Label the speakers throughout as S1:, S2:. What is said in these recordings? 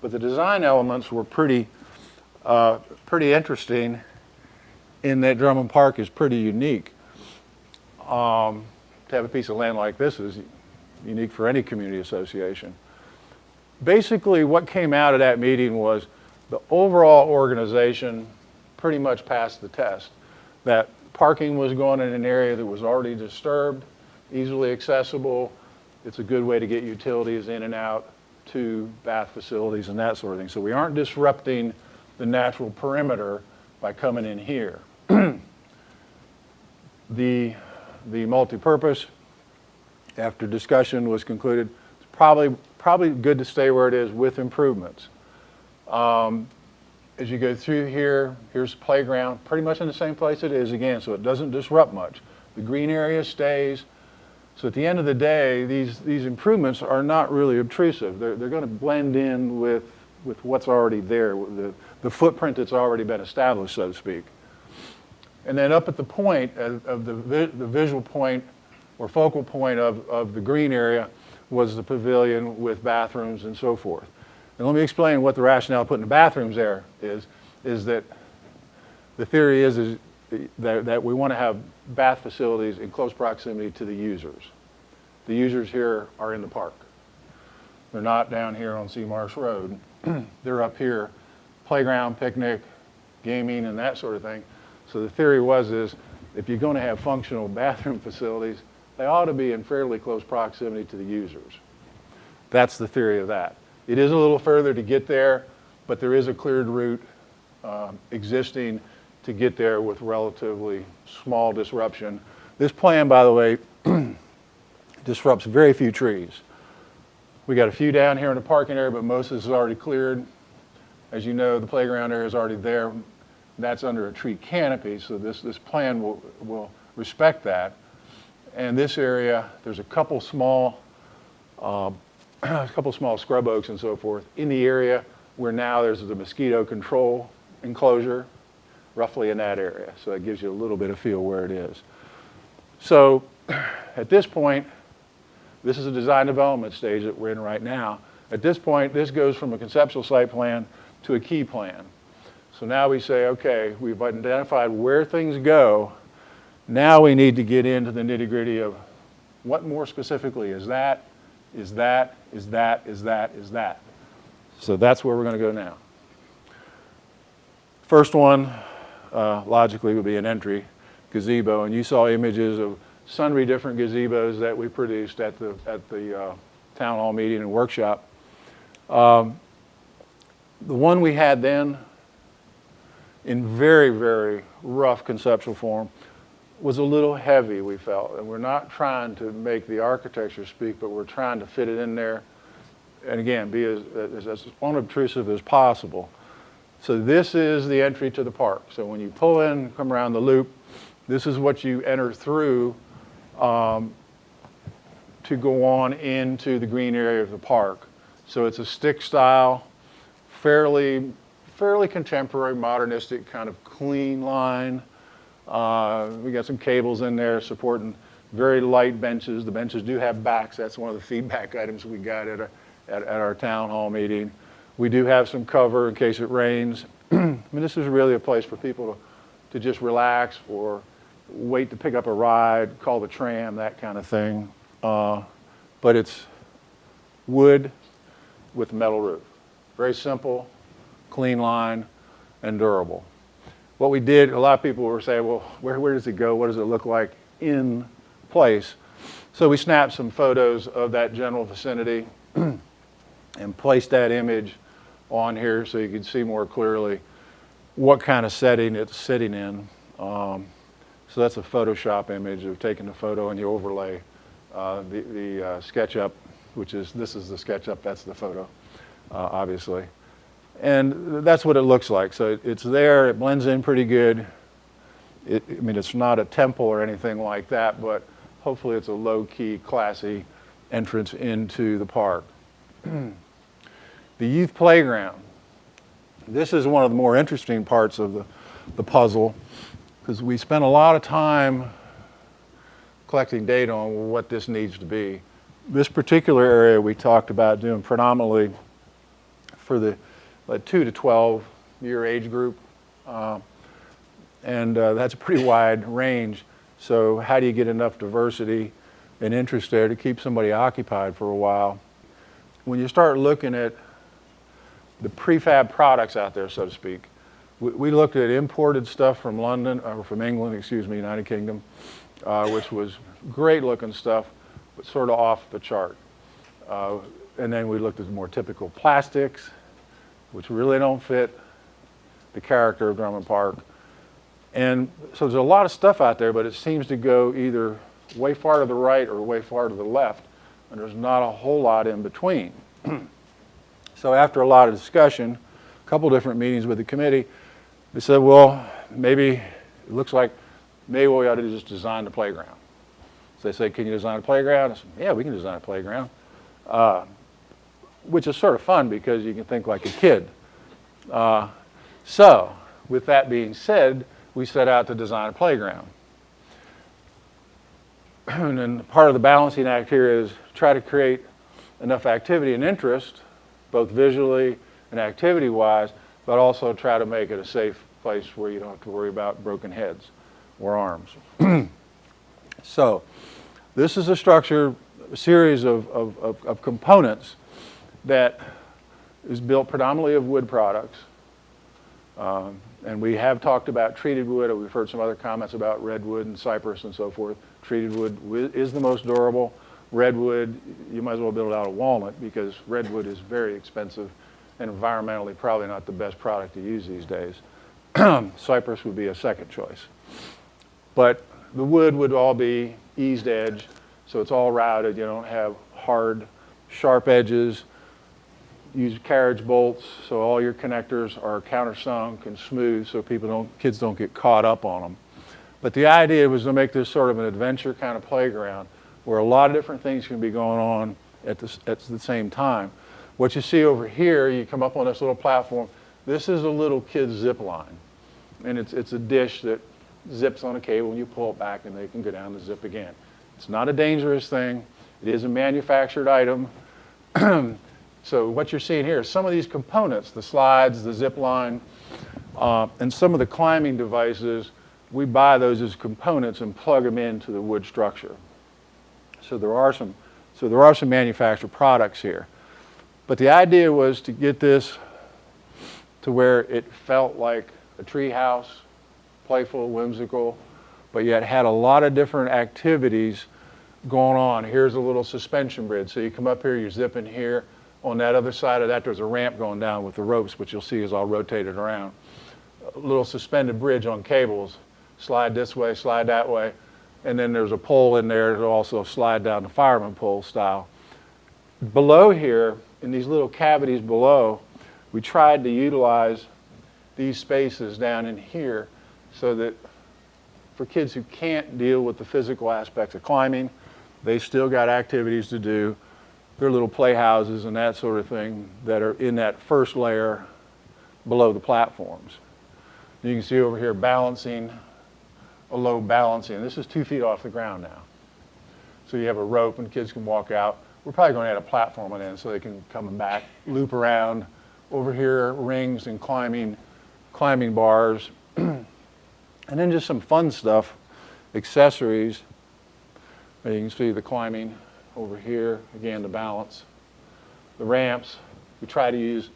S1: But the design elements were pretty interesting in that Drummond Park is pretty unique. To have a piece of land like this is unique for any community association. Basically, what came out of that meeting was the overall organization pretty much passed the test. That parking was going in an area that was already disturbed, easily accessible. It's a good way to get utilities in and out to bath facilities and that sort of thing. So we aren't disrupting the natural perimeter by coming in here. The multi-purpose, after discussion was concluded, it's probably good to stay where it is with improvements. As you go through here, here's the playground, pretty much in the same place it is again, so it doesn't disrupt much. The green area stays. So at the end of the day, these improvements are not really obtrusive. They're going to blend in with what's already there, the footprint that's already been established, so to speak. And then up at the point of the visual point or focal point of the green area was the pavilion with bathrooms and so forth. And let me explain what the rationale of putting the bathrooms there is that the theory is that we want to have bath facilities in close proximity to the users. The users here are in the park. They're not down here on Sea Marsh Road. They're up here, playground, picnic, gaming, and that sort of thing. So the theory is if you're going to have functional bathroom facilities, they ought to be in fairly close proximity to the users. That's the theory of that. It is a little further to get there, but there is a cleared route existing to get there with relatively small disruption. This plan, by the way, disrupts very few trees. We got a few down here in the parking area, but most of this is already cleared. As you know, the playground area is already there. That's under a tree canopy, so this plan will respect that. And this area, there's a couple small scrub oaks and so forth in the area where now there's the mosquito control enclosure, roughly in that area. So that gives you a little bit of feel where it is. So at this point, this is a design development stage that we're in right now. At this point, this goes from a conceptual site plan to a key plan. So now we say, okay, we've identified where things go. Now we need to get into the nitty-gritty of what more specifically is that, is that, is that, is that, is that. So that's where we're going to go now. First one, logically, would be an entry gazebo. And you saw images of sundry different gazebos that we produced at the town hall meeting and workshop. The one we had then, in very, very rough conceptual form, was a little heavy, we felt. And we're not trying to make the architecture speak, but we're trying to fit it in there and again, be as unobtrusive as possible. So this is the entry to the park. So when you pull in, come around the loop, this is what you enter through to go on into the green area of the park. So it's a stick style, fairly contemporary, modernistic, kind of clean line. We got some cables in there supporting very light benches. The benches do have backs. That's one of the feedback items we got at our town hall meeting. We do have some cover in case it rains. I mean, this is really a place for people to just relax or wait to pick up a ride, call the tram, that kind of thing. But it's wood with metal roof. Very simple, clean line, and durable. What we did, a lot of people were saying, well, where does it go? What does it look like in place? So we snapped some photos of that general vicinity and placed that image on here so you can see more clearly what kind of setting it's sitting in. So that's a Photoshop image of taking the photo and you overlay the SketchUp, this is the SketchUp, that's the photo, obviously. And that's what it looks like. So it's there, it blends in pretty good. I mean, it's not a temple or anything like that, but hopefully it's a low-key, classy entrance into the park. The youth playground. This is one of the more interesting parts of the puzzle because we spent a lot of time collecting data on what this needs to be. This particular area we talked about doing predominantly for the 2 to 12 year age group. And that's a pretty wide range. So how do you get enough diversity and interest there to keep somebody occupied for a while? When you start looking at the prefab products out there, so to speak, we looked at imported stuff from London, or from England, excuse me, United Kingdom, which was great looking stuff, but sort of off the chart. And then we looked at more typical plastics, which really don't fit the character of Drummond Park. And so there's a lot of stuff out there, but it seems to go either way far to the right or way far to the left, and there's not a whole lot in between. So after a lot of discussion, a couple different meetings with the committee, they said, well, maybe it looks like maybe we ought to just design the playground. So they said, can you design a playground? I said, yeah, we can design a playground, which is sort of fun because you can think like a kid. So with that being said, we set out to design a playground. And then part of the balancing act here is try to create enough activity and interest, both visually and activity-wise, but also try to make it a safe place where you don't have to worry about broken heads or arms. So this is a structure, a series of components that is built predominantly of wood products. And we have talked about treated wood. We've heard some other comments about redwood and cypress and so forth. Treated wood is the most durable. Redwood, you might as well build out of walnut because redwood is very expensive and environmentally probably not the best product to use these days. Cypress would be a second choice. But the wood would all be eased edge, so it's all routed. You don't have hard, sharp edges. Use carriage bolts, so all your connectors are countersunk and smooth so kids don't get caught up on them. But the idea was to make this sort of an adventure kind of playground where a lot of different things can be going on at the same time. What you see over here, you come up on this little platform. This is a little kid's zip line. And it's a dish that zips on a cable and you pull it back and they can go down the zip again. It's not a dangerous thing. It is a manufactured item. So what you're seeing here is some of these components, the slides, the zip line, and some of the climbing devices, we buy those as components and plug them into the wood structure. So there are some manufactured products here. But the idea was to get this to where it felt like a tree house, playful, whimsical, but yet had a lot of different activities going on. Here's a little suspension bridge. So you come up here, you zip in here. On that other side of that, there's a ramp going down with the ropes, which you'll see is all rotated around. A little suspended bridge on cables. Slide this way, slide that way. And then there's a pole in there to also slide down the fireman pole style. Below here, in these little cavities below, we tried to utilize these spaces down in here so that for kids who can't deal with the physical aspects of climbing, they still got activities to do. There are little playhouses and that sort of thing that are in that first layer below the platforms. You can see over here balancing, a low balancing. This is 2 feet off the ground now. So you have a rope and kids can walk out. We're probably going to add a platform on in so they can come back, loop around. Over here, rings and climbing bars. And then just some fun stuff, accessories. You can see the climbing over here, again, the balance. The ramps, we try to use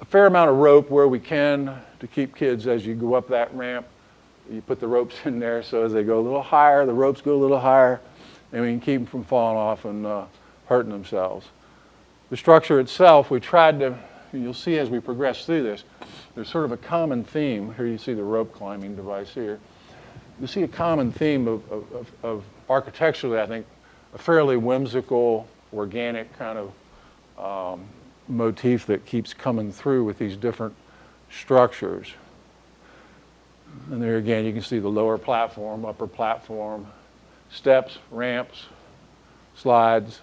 S1: a fair amount of rope where we can to keep kids as you go up that ramp. You put the ropes in there so as they go a little higher, the ropes go a little higher, and we can keep them from falling off and hurting themselves. The structure itself, we tried to, you'll see as we progress through this, there's sort of a common theme. Here you see the rope climbing device here. You see a common theme of architecturally, I think, a fairly whimsical, organic kind of motif that keeps coming through with these different structures. And there again, you can see the lower platform, upper platform, steps, ramps, slides,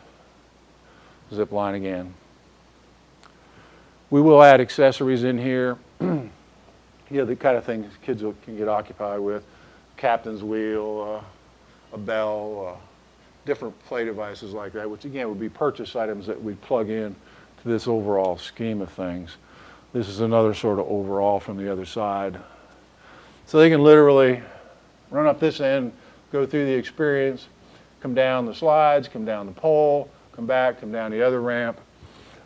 S1: zip line again. We will add accessories in here. You know, the kind of things kids can get occupied with. Captain's wheel, a bell, different play devices like that, which again would be purchase items that we plug in to this overall scheme of things. This is another sort of overall from the other side. So they can literally run up this end, go through the experience, come down the slides, come down the pole, come back, come down the other ramp.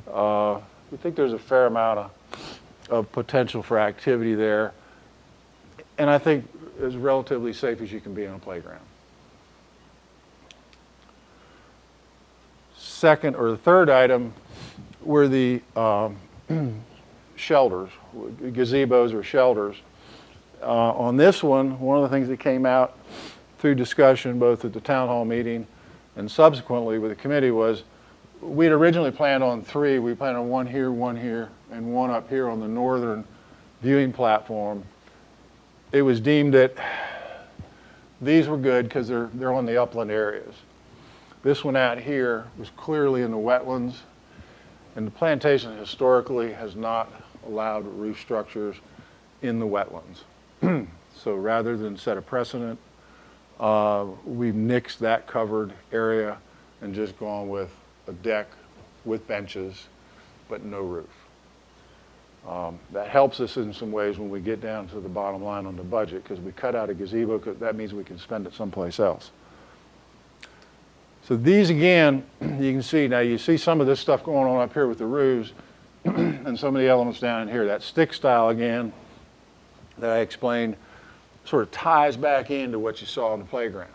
S1: We think there's a fair amount of potential for activity there. And I think as relatively safe as you can be on a playground. Second or the third item were the shelters, gazebos or shelters. On this one of the things that came out through discussion both at the town hall meeting and subsequently with the committee was we'd originally planned on 3. We planned on one here, and one up here on the northern viewing platform. It was deemed that these were good because they're on the upland areas. This one out here was clearly in the wetlands, and the plantation historically has not allowed roof structures in the wetlands. So rather than set a precedent, we've nixed that covered area and just gone with a deck with benches, but no roof. That helps us in some ways when we get down to the bottom line on the budget, because we cut out a gazebo, that means we can spend it someplace else. So these again, you can see, now you see some of this stuff going on up here with the roofs and some of the elements down in here. That stick style again that I explained sort of ties back into what you saw on the playground.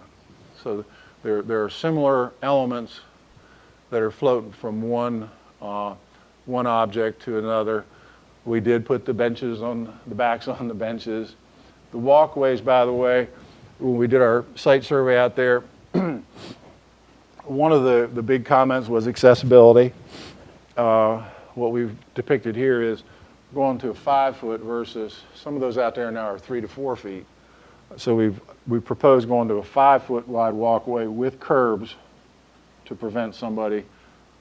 S1: So there are similar elements that are floating from one object to another. We did put the benches on the backs on the benches. The walkways, by the way, when we did our site survey out there, one of the big comments was accessibility. What we've depicted here is going to a 5-foot versus some of those out there now are 3 to 4 feet. So we've proposed going to a 5-foot wide walkway with curbs to prevent somebody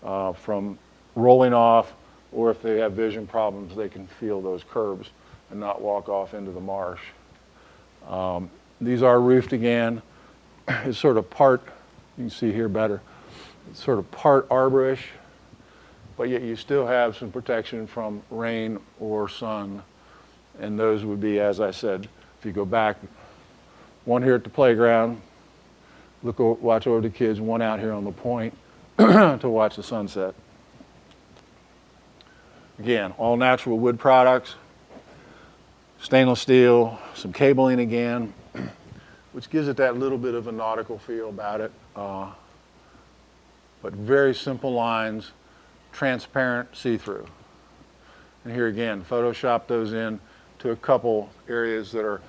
S1: from rolling off, or if they have vision problems, they can feel those curbs and not walk off into the marsh. These are roofed again. It's sort of part, you can see here better, it's sort of part arborish, but yet you still have some protection from rain or sun. And those would be, as I said, if you go back, one here at the playground, watch over the kids, one out here on the point to watch the sunset. Again, all natural wood products, stainless steel, some cabling again, which gives it that little bit of a nautical feel about it. But very simple lines, transparent, see-through. And here again, Photoshop those in to a couple areas that are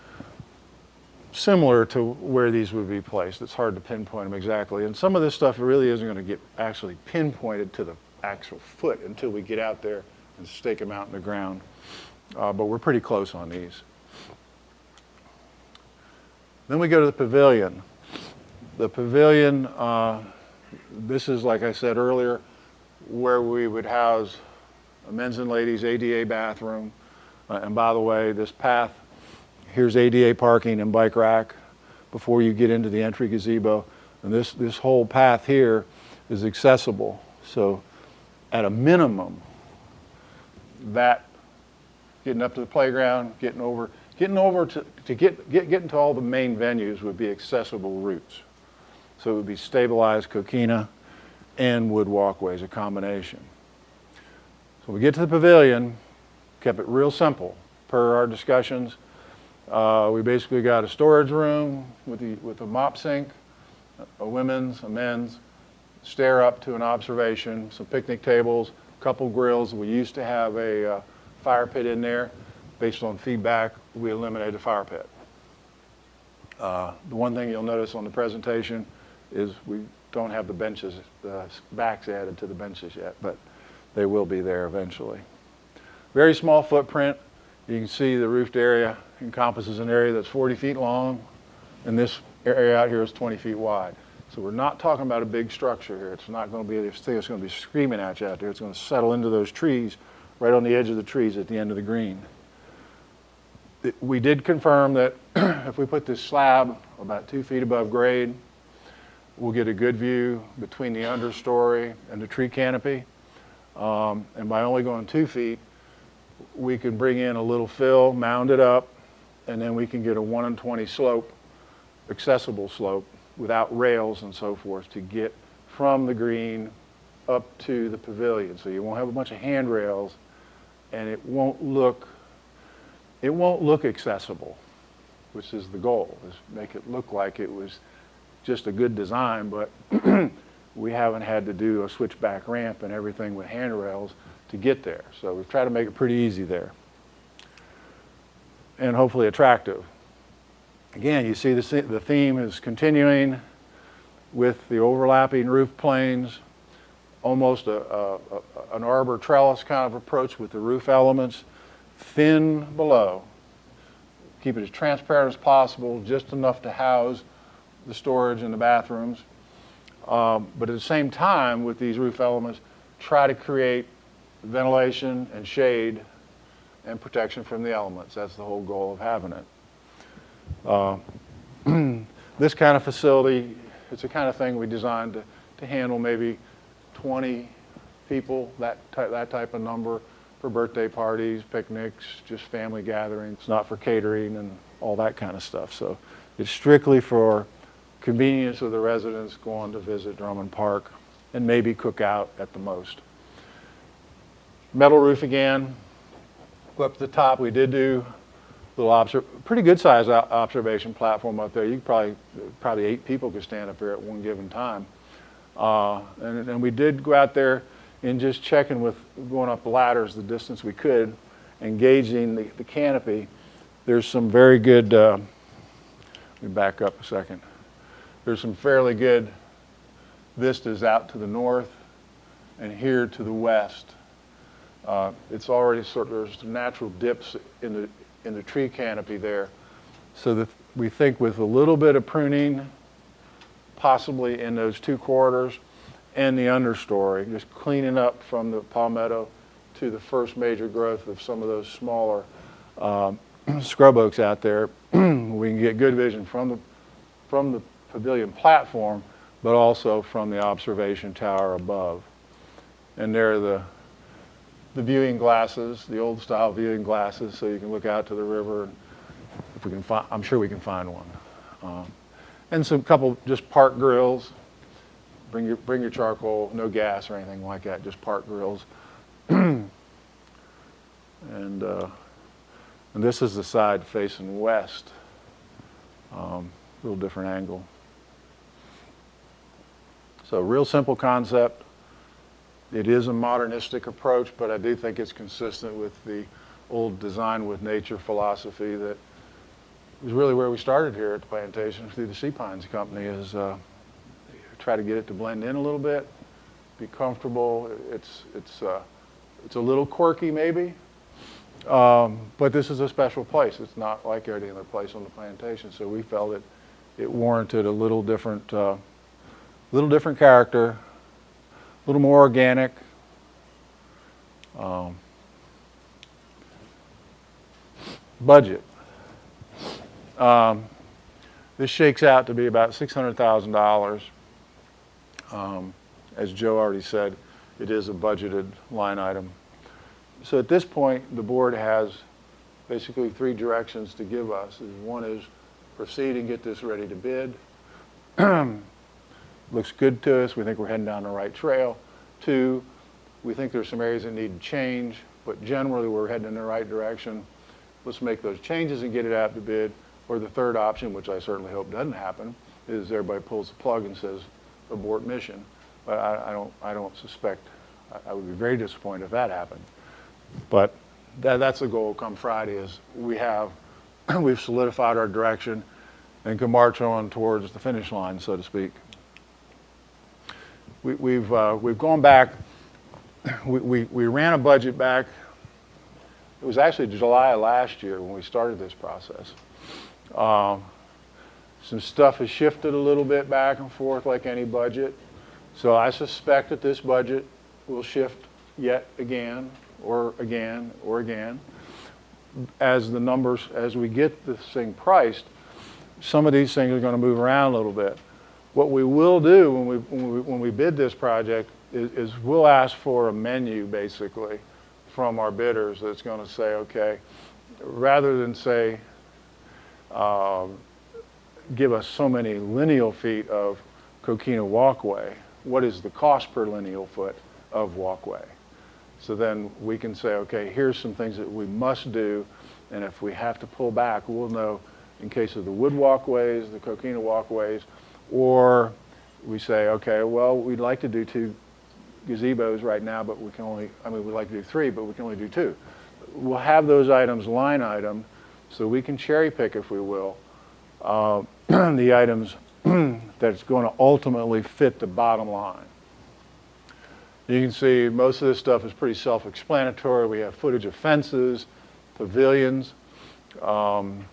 S1: similar to where these would be placed. It's hard to pinpoint them exactly. And some of this stuff really isn't going to get actually pinpointed to the actual foot until we get out there and stake them out in the ground. But we're pretty close on these. Then we go to the pavilion. The pavilion, this is, like I said earlier, where we would house a men's and ladies ADA bathroom. And by the way, this path, here's ADA parking and bike rack before you get into the entry gazebo. And this whole path here is accessible. So at a minimum, that getting up to the playground, getting over to getting to all the main venues would be accessible routes. So it would be stabilized coquina and wood walkways, a combination. So we get to the pavilion, kept it real simple per our discussions. We basically got a storage room with a mop sink, a women's, a men's, stair up to an observation, some picnic tables, a couple grills. We used to have a fire pit in there. Based on feedback, we eliminated the fire pit. The one thing you'll notice on the presentation is we don't have the benches, the backs added to the benches yet, but they will be there eventually. Very small footprint. You can see the roofed area encompasses an area that's 40 feet long, and this area out here is 20 feet wide. So we're not talking about a big structure here. It's not going to be this thing that's going to be screaming at you out there. It's going to settle into those trees right on the edge of the trees at the end of the green. We did confirm that if we put this slab about 2 feet above grade, we'll get a good view between the understory and the tree canopy. And by only going 2 feet, we can bring in a little fill, mound it up, and then we can get a 1 in 20 slope, accessible slope, without rails and so forth, to get from the green up to the pavilion. So you won't have a bunch of handrails, and it won't look accessible, which is the goal, is make it look like it was just a good design, but we haven't had to do a switchback ramp and everything with handrails to get there. So we've tried to make it pretty easy there, and hopefully attractive. Again, you see the theme is continuing with the overlapping roof planes, almost an arbor trellis kind of approach with the roof elements, thin below. Keep it as transparent as possible, just enough to house the storage in the bathrooms. But at the same time, with these roof elements, try to create ventilation and shade and protection from the elements. That's the whole goal of having it. This kind of facility, it's the kind of thing we designed to handle maybe 20 people, that type of number, for birthday parties, picnics, just family gatherings. It's not for catering and all that kind of stuff. So it's strictly for convenience of the residents going to visit Drummond Park and maybe cook out at the most. Metal roof again. Go up to the top. We did do a little pretty good size observation platform up there. You could probably 8 people could stand up there at one given time. And we did go out there and just checking with going up the ladders the distance we could, engaging the canopy. There's some very good, let me back up a second. There's some fairly good vistas out to the north and here to the west. It's already there's natural dips in the tree canopy there. So that we think with a little bit of pruning, possibly in those 2 corridors and the understory, just cleaning up from the palmetto to the first major growth of some of those smaller scrub oaks out there, we can get good vision from the pavilion platform, but also from the observation tower above. And there are the viewing glasses, the old style viewing glasses, so you can look out to the river. If we can find, I'm sure we can find one. And some couple just park grills. Bring your charcoal, no gas or anything like that, just park grills. And this is the side facing west. A little different angle. So real simple concept. It is a modernistic approach, but I do think it's consistent with the old design with nature philosophy that is really where we started here at the Plantation through the Sea Pines Company, is try to get it to blend in a little bit, be comfortable. It's a little quirky maybe, but this is a special place. It's not like any other place on the plantation, so we felt it warranted a little different character, a little more organic. Budget. This shakes out to be about $600,000. As Joe already said, it is a budgeted line item. So at this point, the board has basically 3 directions to give us. One is proceed and get this ready to bid. Looks good to us. We think we're heading down the right trail. 2, we think there's some areas that need to change, but generally we're heading in the right direction. Let's make those changes and get it out to bid. Or the 3rd option, which I certainly hope doesn't happen, is everybody pulls the plug and says abort mission. But I don't suspect, I would be very disappointed if that happened. But that's the goal come Friday, is we've solidified our direction and can march on towards the finish line, so to speak. We've gone back. We ran a budget back. It was actually July of last year when we started this process. Some stuff has shifted a little bit back and forth like any budget. So I suspect that this budget will shift yet again, or again, or again. As the numbers, as we get this thing priced, some of these things are going to move around a little bit. What we will do when we bid this project is we'll ask for a menu basically from our bidders that's going to say, okay, rather than say, give us so many lineal feet of coquina walkway, what is the cost per lineal foot of walkway? So then we can say, okay, here's some things that we must do, and if we have to pull back, we'll know in case of the wood walkways, the coquina walkways, or we say, okay, well, we'd like to do 2 gazebos right now, but we can only, I mean, we'd like to do 3, but we can only do 2. We'll have those items line item, so we can cherry pick, if we will, the items that's going to ultimately fit the bottom line. You can see most of this stuff is pretty self-explanatory. We have footage of fences, pavilions, and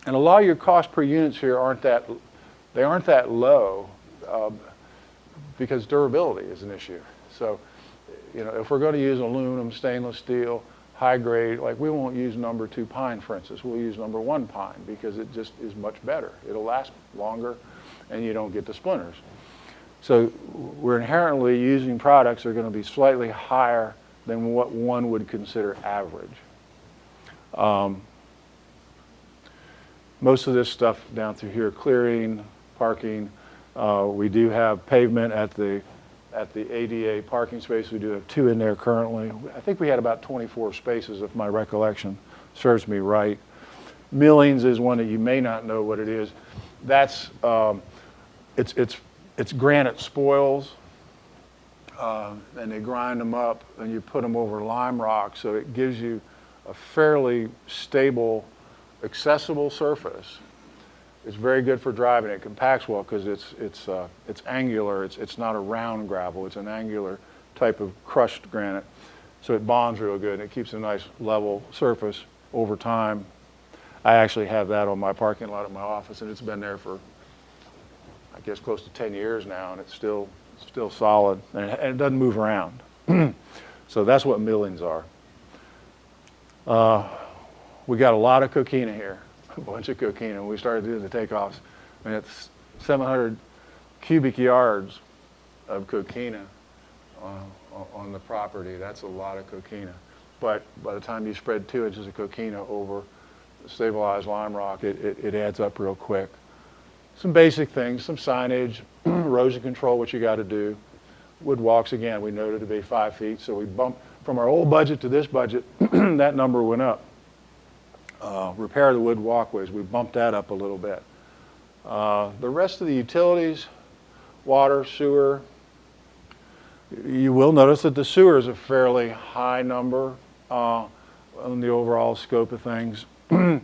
S1: a lot of your cost per units here aren't that low because durability is an issue. So, you know, if we're going to use aluminum, stainless steel, high grade, like we won't use number 2 pine, for instance. We'll use number 1 pine because it just is much better. It'll last longer, and you don't get the splinters. So we're inherently using products that are going to be slightly higher than what one would consider average. Most of this stuff down through here, clearing, parking. We do have pavement at the ADA parking space. We do have 2 in there currently. I think we had about 24 spaces, if my recollection serves me right. Millings is one that you may not know what it is. That's it's granite spoils, and they grind them up, and you put them over lime rock, so it gives you a fairly stable, accessible surface. It's very good for driving. It compacts well because it's angular. It's not a round gravel. It's an angular type of crushed granite, so it bonds real good. And it keeps a nice level surface over time. I actually have that on my parking lot at my office, and it's been there for, I guess, close to 10 years now, and it's still solid, and it doesn't move around. So that's what millings are. We got a lot of coquina here, a bunch of coquina. When we started doing the takeoffs, I mean, it's 700 cubic yards of coquina on the property. That's a lot of coquina. But by the time you spread 2 inches of coquina over stabilized lime rock, it adds up real quick. Some basic things, some signage, erosion control, what you got to do. Wood walks, again, we noted to be 5 feet, so we bumped from our old budget to this budget, that number went up. Repair the wood walkways, we bumped that up a little bit. The rest of the utilities, water, sewer, you will notice that the sewer is a fairly high number on the overall scope of things. And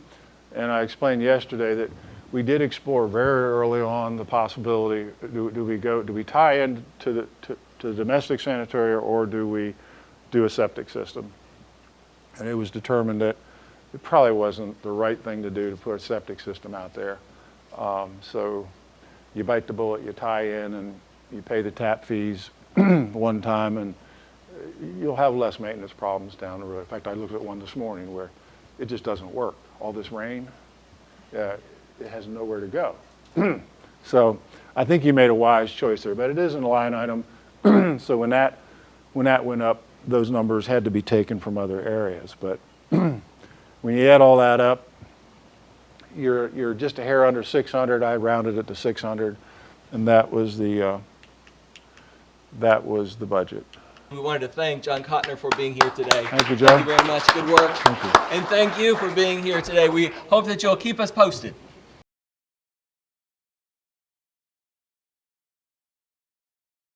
S1: I explained yesterday that we did explore very early on the possibility, do we tie in to the domestic sanitary, or do we do a septic system? And it was determined that it probably wasn't the right thing to do to put a septic system out there. So you bite the bullet, you tie in, and you pay the tap fees one time, and you'll have less maintenance problems down the road. In fact, I looked at one this morning where it just doesn't work. All this rain, it has nowhere to go. So I think you made a wise choice there, but it is a line item. So when that went up, those numbers had to be taken from other areas. But when you add all that up, you're just a hair under 600. I rounded it to 600, and that was the budget.
S2: We wanted to thank John Cotner for being here today.
S1: Thank you, Joe.
S2: Thank you very much. Good work.
S1: Thank you.
S2: And thank you for being here today. We hope that you'll keep us posted.